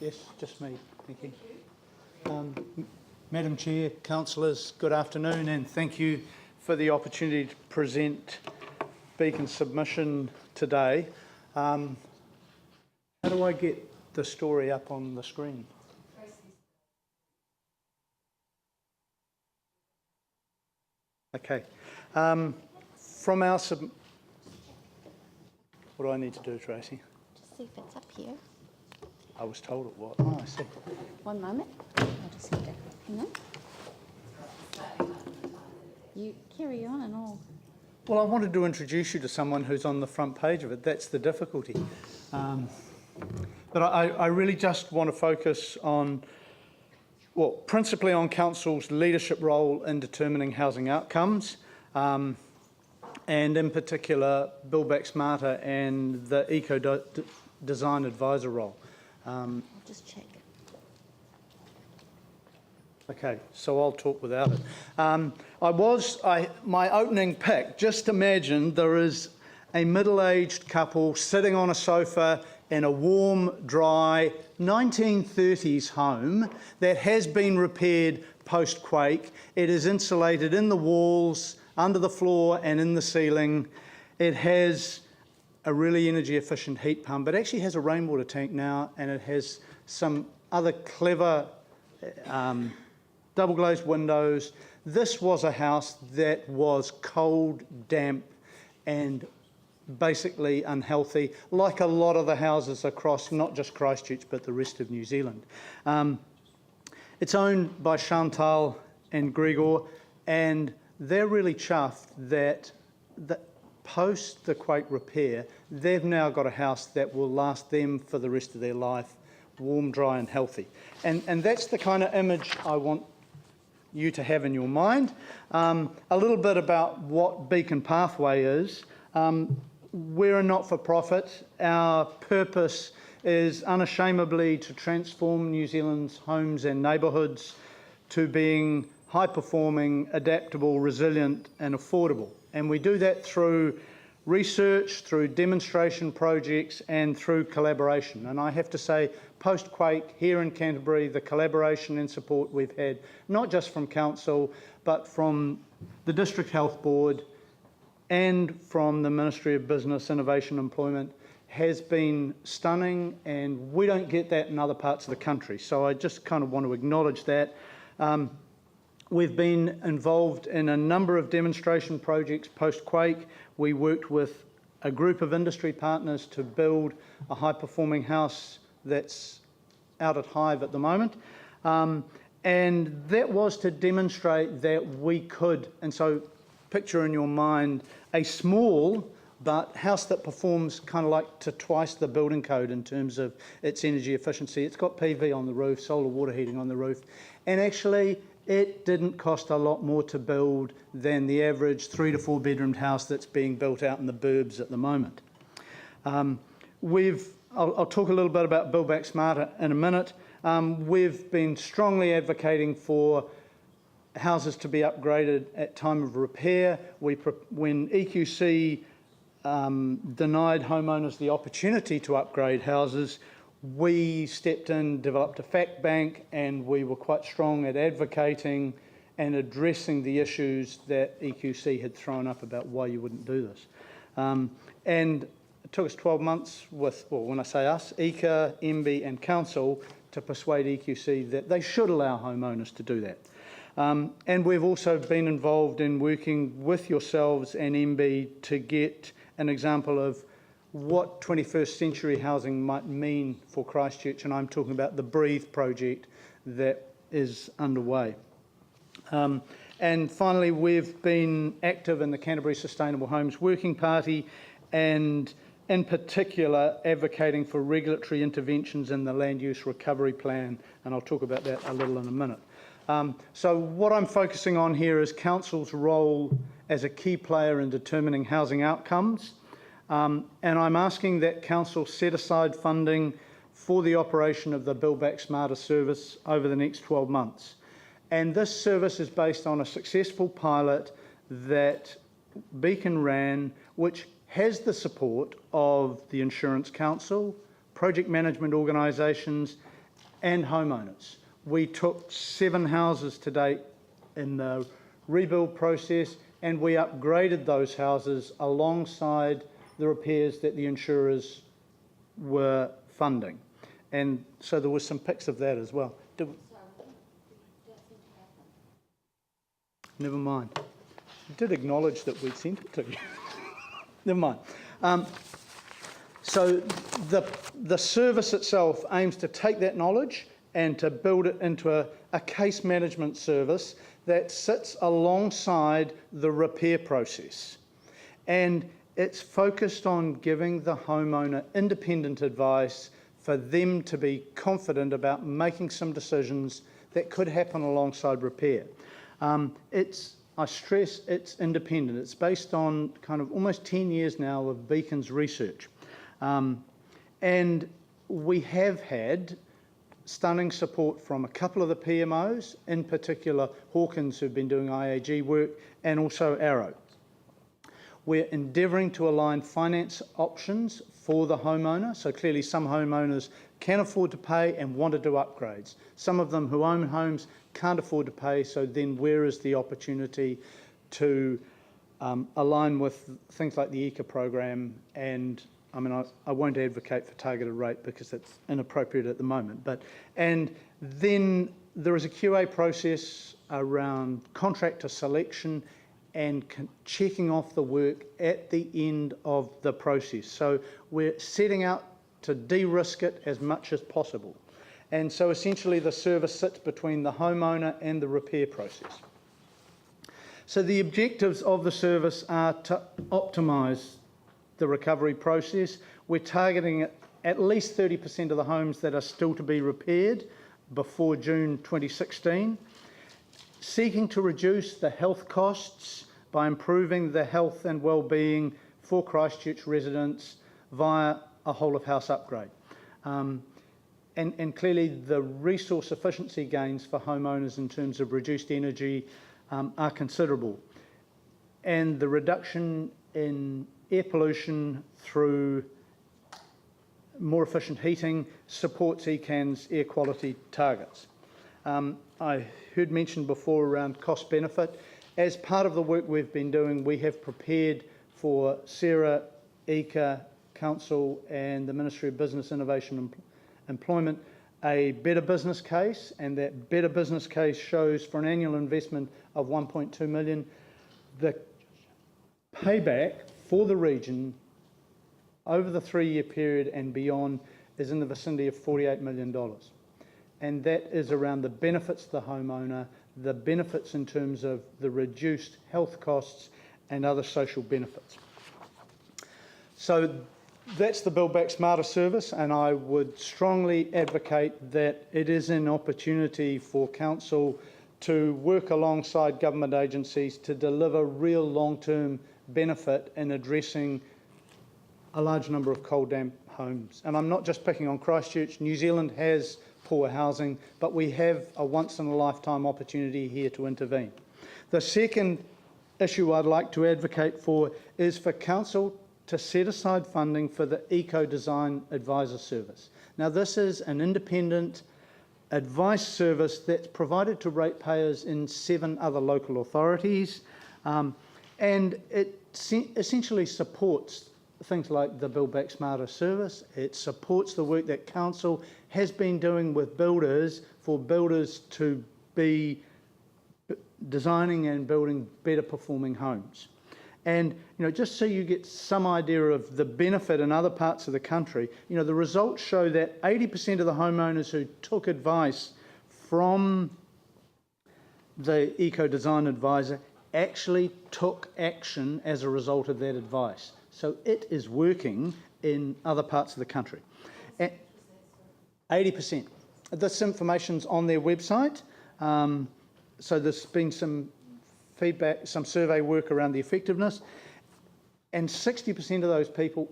Yes, just me. Thank you. Madam Chair, councillors, good afternoon, and thank you for the opportunity to present Beacon's submission today. How do I get the story up on the screen? Okay. From our what do I need to do, Tracy? Just see if it's up here. I was told it was. Oh, I see. One moment. I'll just need to hang on. You carry on and all. Well, I wanted to introduce you to someone who's on the front page of it. That's the difficulty. But I really just want to focus on, well, principally on Council's leadership role in determining housing outcomes, and in particular, Build Back Smarter and the eco-design advisor role. I'll just check. Okay, so I'll talk without it. My opening pick, just imagine there is a middle-aged couple sitting on a sofa in a warm, dry 1930s home that has been repaired post-quake. It is insulated in the walls, under the floor and in the ceiling. It has a really energy efficient heat pump. It actually has a rainwater tank now, and it has some other clever double glazed windows. This was a house that was cold, damp and basically unhealthy, like a lot of the houses across not just Christchurch but the rest of New Zealand. It's owned by Chantal and Gregor, and they're really chuffed that post the quake repair, they've now got a house that will last them for the rest of their life, warm, dry and healthy. And that's the kind of image I want you to have in your mind. A little bit about what Beacon Pathway is. We're a not-for-profit. Our purpose is unashamedly to transform New Zealand's homes and neighbourhoods to being high-performing, adaptable, resilient and affordable. And we do that through research, through demonstration projects and through collaboration. And I have to say, post-quake here in Canterbury, the collaboration and support we've had, not just from Council, but from the District Health Board and from the Ministry of Business, Innovation and Employment, has been stunning, and we don't get that in other parts of the country. So I just kind of want to acknowledge that. We've been involved in a number of demonstration projects post-quake. We worked with a group of industry partners to build a high-performing house that's out at Hive at the moment. And that was to demonstrate that we could, and so picture in your mind a small but house that performs kind of like to twice the building code in terms of its energy efficiency. It's got PV on the roof, solar water heating on the roof, and actually it didn't cost a lot more to build than the average 3 to 4 bedroomed house that's being built out in the burbs at the moment. I'll talk a little bit about Build Back Smarter in a minute. We've been strongly advocating for houses to be upgraded at time of repair. When EQC denied homeowners the opportunity to upgrade houses, we stepped in, developed a fact bank, and we were quite strong at advocating and addressing the issues that EQC had thrown up about why you wouldn't do this. And it took us 12 months with, well, when I say us, ECA, MB and Council to persuade EQC that they should allow homeowners to do that. And we've also been involved in working with yourselves and MB to get an example of what 21st century housing might mean for Christchurch, and I'm talking about the Breathe project that is underway. And finally, we've been active in the Canterbury Sustainable Homes Working Party, and in particular advocating for regulatory interventions in the Land Use Recovery Plan, and I'll talk about that a little in a minute. So what I'm focusing on here is Council's role as a key player in determining housing outcomes. And I'm asking that Council set aside funding for the operation of the Build Back Smarter service over the next 12 months. And this service is based on a successful pilot that Beacon ran, which has the support of the Insurance Council, project management organisations, and homeowners. We took 7 houses to date in the rebuild process, and we upgraded those houses alongside the repairs that the insurers were funding. And so there was some pics of that as well. Never mind. I did acknowledge that we'd sent it to you. Never mind. So the service itself aims to take that knowledge and to build it into a case management service that sits alongside the repair process. And it's focused on giving the homeowner independent advice for them to be confident about making some decisions that could happen alongside repair. I stress it's independent. It's based on kind of almost 10 years now of Beacon's research. And we have had stunning support from a couple of the PMOs, in particular Hawkins, who've been doing IAG work, and also Arrow. We're endeavouring to align finance options for the homeowner. So clearly some homeowners can afford to pay and want to do upgrades. Some of them who own homes can't afford to pay, so then where is the opportunity to align with things like the ECA program? And I mean, I won't advocate for targeted rate because it's inappropriate at the moment. And then there is a QA process around contractor selection and checking off the work at the end of the process. So we're setting out to de-risk it as much as possible. And so essentially the service sits between the homeowner and the repair process. So the objectives of the service are to optimise the recovery process. We're targeting at least 30% of the homes that are still to be repaired before June 2016, seeking to reduce the health costs by improving the health and well-being for Christchurch residents via a whole-of-house upgrade. And clearly the resource efficiency gains for homeowners in terms of reduced energy are considerable. And the reduction in air pollution through more efficient heating supports ECAN's air quality targets. I heard mentioned before around cost benefit. As part of the work we've been doing, we have prepared for Sarah, ECA, Council and the Ministry of Business, Innovation and Employment a better business case, and that better business case shows for an annual investment of 1.2 million, the payback for the region over the 3-year period and beyond is in the vicinity of $48 million. And that is around the benefits to the homeowner, the benefits in terms of the reduced health costs and other social benefits. So that's the Build Back Smarter service, and I would strongly advocate that it is an opportunity for Council to work alongside government agencies to deliver real long-term benefit in addressing a large number of cold damp homes. And I'm not just picking on Christchurch. New Zealand has poor housing, but we have a once-in-a-lifetime opportunity here to intervene. The second issue I'd like to advocate for is for Council to set aside funding for the Eco-Design Advisor Service. Now, this is an independent advice service that's provided to ratepayers in 7 other local authorities, and it essentially supports things like the Build Back Smarter service. It supports the work that Council has been doing with builders for builders to be designing and building better performing homes. And, just so you get some idea of the benefit in other parts of the country, the results show that 80% of the homeowners who took advice from the Eco-Design Advisor actually took action as a result of that advice. So it is working in other parts of the country. 80%. This information's on their website. So there's been some feedback, some survey work around the effectiveness, and 60% of those people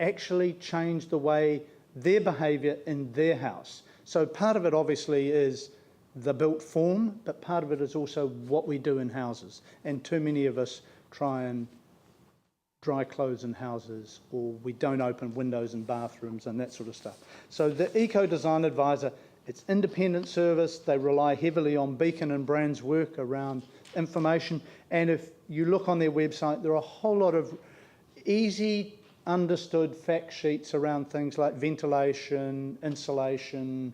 actually changed the way their behaviour in their house. So part of it obviously is the built form, but part of it is also what we do in houses. And too many of us try and dry clothes in houses, or we don't open windows in bathrooms and that sort of stuff. So the Eco-Design Advisor It's independent service. They rely heavily on Beacon and Brand's work around information. And if you look on their website, there are a whole lot of easy, understood fact sheets around things like ventilation, insulation,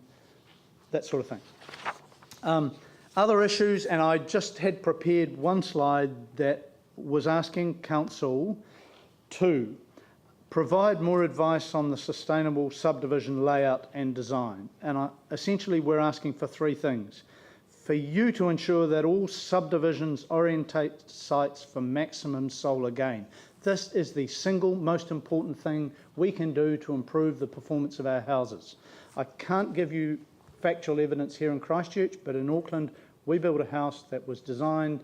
that sort of thing. Other issues, and I just had prepared one slide that was asking Council to provide more advice on the sustainable subdivision layout and design. And essentially we're asking for three things. For you to ensure that all subdivisions orientate sites for maximum solar gain. This is the single most important thing we can do to improve the performance of our houses. I can't give you factual evidence here in Christchurch, but in Auckland we built a house that was designed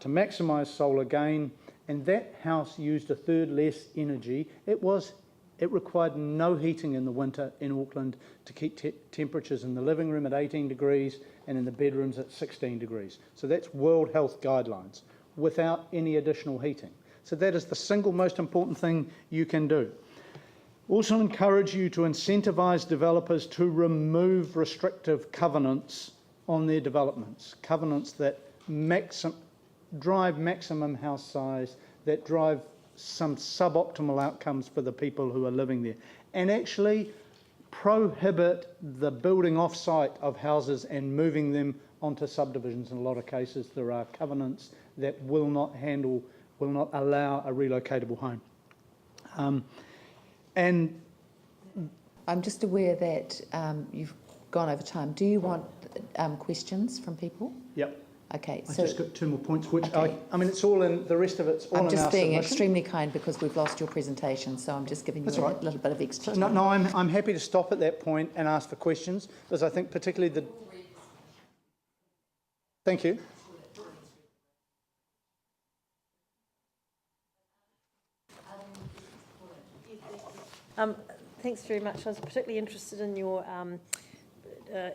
to maximise solar gain, and that house used a third less energy. It required no heating in the winter in Auckland to keep temperatures in the living room at 18 degrees and in the bedrooms at 16 degrees. So that's World Health guidelines, without any additional heating. So that is the single most important thing you can do. Also encourage you to incentivise developers to remove restrictive covenants on their developments, covenants that drive maximum house size, that drive some suboptimal outcomes for the people who are living there, and actually prohibit the building off-site of houses and moving them onto subdivisions. In a lot of cases, there are covenants that will not allow a relocatable home. And I'm just aware that you've gone over time. Do you want questions from people? Yep. Okay, I've so just got two more points, which okay. I mean, it's all in, the rest of it's all in our submission. I'm just being extremely kind because we've lost your presentation, so I'm just giving you a little bit of extra time. No, I'm happy to stop at that point and ask for questions, because I think particularly the... Thank you. Thanks very much. I was particularly interested in your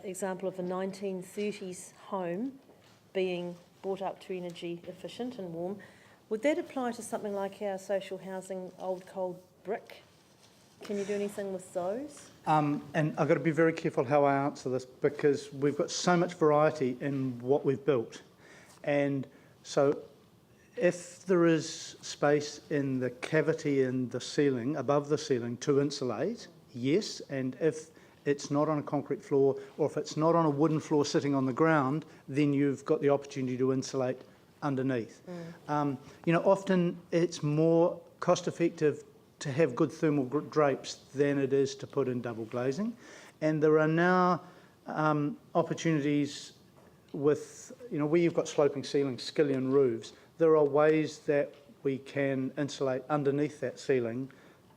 example of a 1930s home being brought up to energy efficient and warm. Would that apply to something like our social housing old cold brick? Can you do anything with those? And I've got to be very careful how I answer this, because we've got so much variety in what we've built. And so if there is space in the cavity in the ceiling, above the ceiling, to insulate, yes. And if it's not on a concrete floor, or if it's not on a wooden floor sitting on the ground, then you've got the opportunity to insulate underneath. Often it's more cost effective to have good thermal drapes than it is to put in double glazing. And there are now opportunities with, where you've got sloping ceilings, skillion roofs, there are ways that we can insulate underneath that ceiling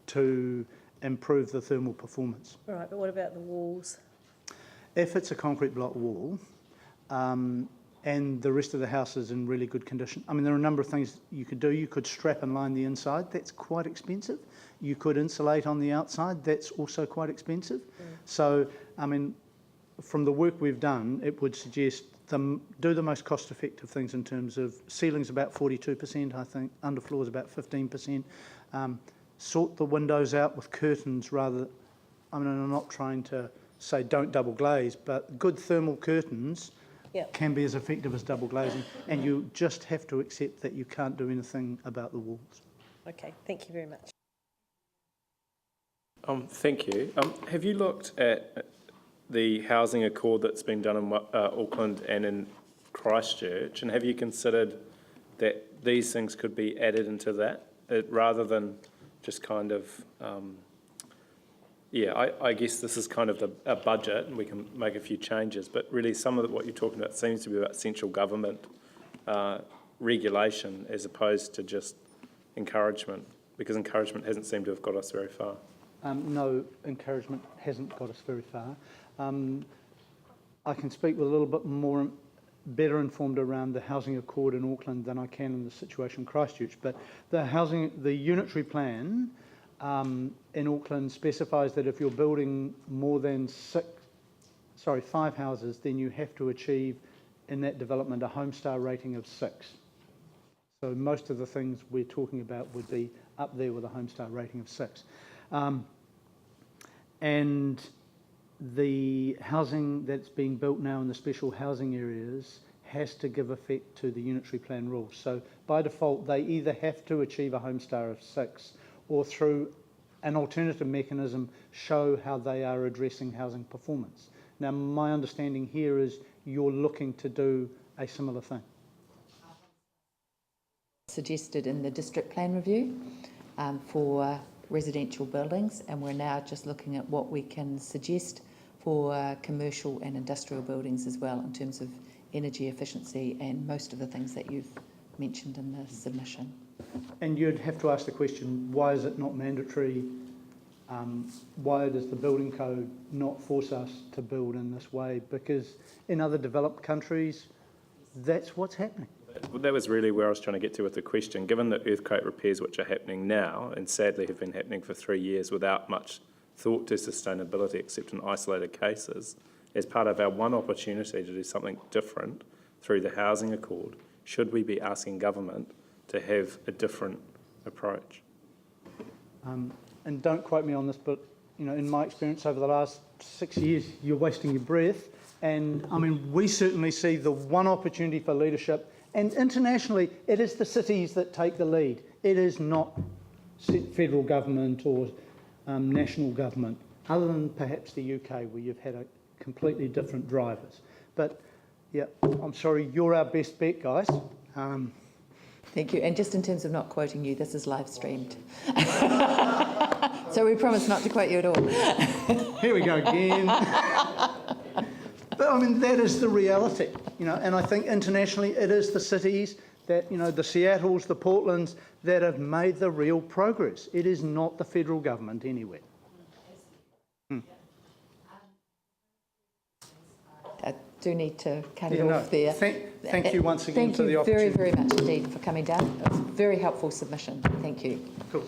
to improve the thermal performance. All right, but what about the walls? If it's a concrete block wall and the rest of the house is in really good condition, I mean, there are a number of things you could do. You could strap and line the inside. That's quite expensive. You could insulate on the outside. That's also quite expensive. So, I mean, from the work we've done, it would suggest do the most cost-effective things in terms of ceilings about 42%, I think, underfloors about 15%. Sort the windows out with curtains rather. I mean, I'm not trying to say don't double glaze, but good thermal curtains can be as effective as double glazing, and you just have to accept that you can't do anything about the walls. Okay, thank you very much. Thank you. Have you looked at the housing accord that's been done in Auckland and in Christchurch, and have you considered that these things could be added into that rather than just kind of, I guess this is kind of a budget and we can make a few changes, but really some of what you're talking about seems to be about central government regulation as opposed to just encouragement, because encouragement hasn't seemed to have got us very far. No, encouragement hasn't got us very far. I can speak with a little bit more better informed around the housing accord in Auckland than I can in the situation in Christchurch. But the unitary plan in Auckland specifies that if you're building more than 5 houses, then you have to achieve in that development a Homestar rating of 6. So most of the things we're talking about would be up there with a Homestar rating of 6. And the housing that's being built now in the special housing areas has to give effect to the unitary plan rules. So by default, they either have to achieve a home star of 6 or through an alternative mechanism show how they are addressing housing performance. Now, my understanding here is you're looking to do a similar thing. Suggested in the district plan review for residential buildings, and we're now just looking at what we can suggest for commercial and industrial buildings as well in terms of energy efficiency and most of the things that you've mentioned in the submission. And you'd have to ask the question, why is it not mandatory? Why does the building code not force us to build in this way? Because in other developed countries, that's what's happening. That was really where I was trying to get to with the question. Given the earthquake repairs which are happening now, and sadly have been happening for 3 years without much thought to sustainability except in isolated cases, as part of our one opportunity to do something different through the housing accord, should we be asking government to have a different approach? And don't quote me on this, but in my experience over the last 6 years, you're wasting your breath. And I mean, we certainly see the one opportunity for leadership. And internationally, it is the cities that take the lead. It is not federal government or national government, other than perhaps the UK, where you've had a completely different drivers. But yeah, I'm sorry, you're our best bet, guys. Thank you. And just in terms of not quoting you, this is live streamed. So we promise not to quote you at all. Here we go again. But I mean, that is the reality, and I think internationally it is the cities that, the Seattles, the Portlands, that have made the real progress. It is not the federal government anywhere. I do need to cut it off there. Thank you once again for the opportunity. Thank you very, very much indeed for coming down. It was a very helpful submission. Thank you. Cool.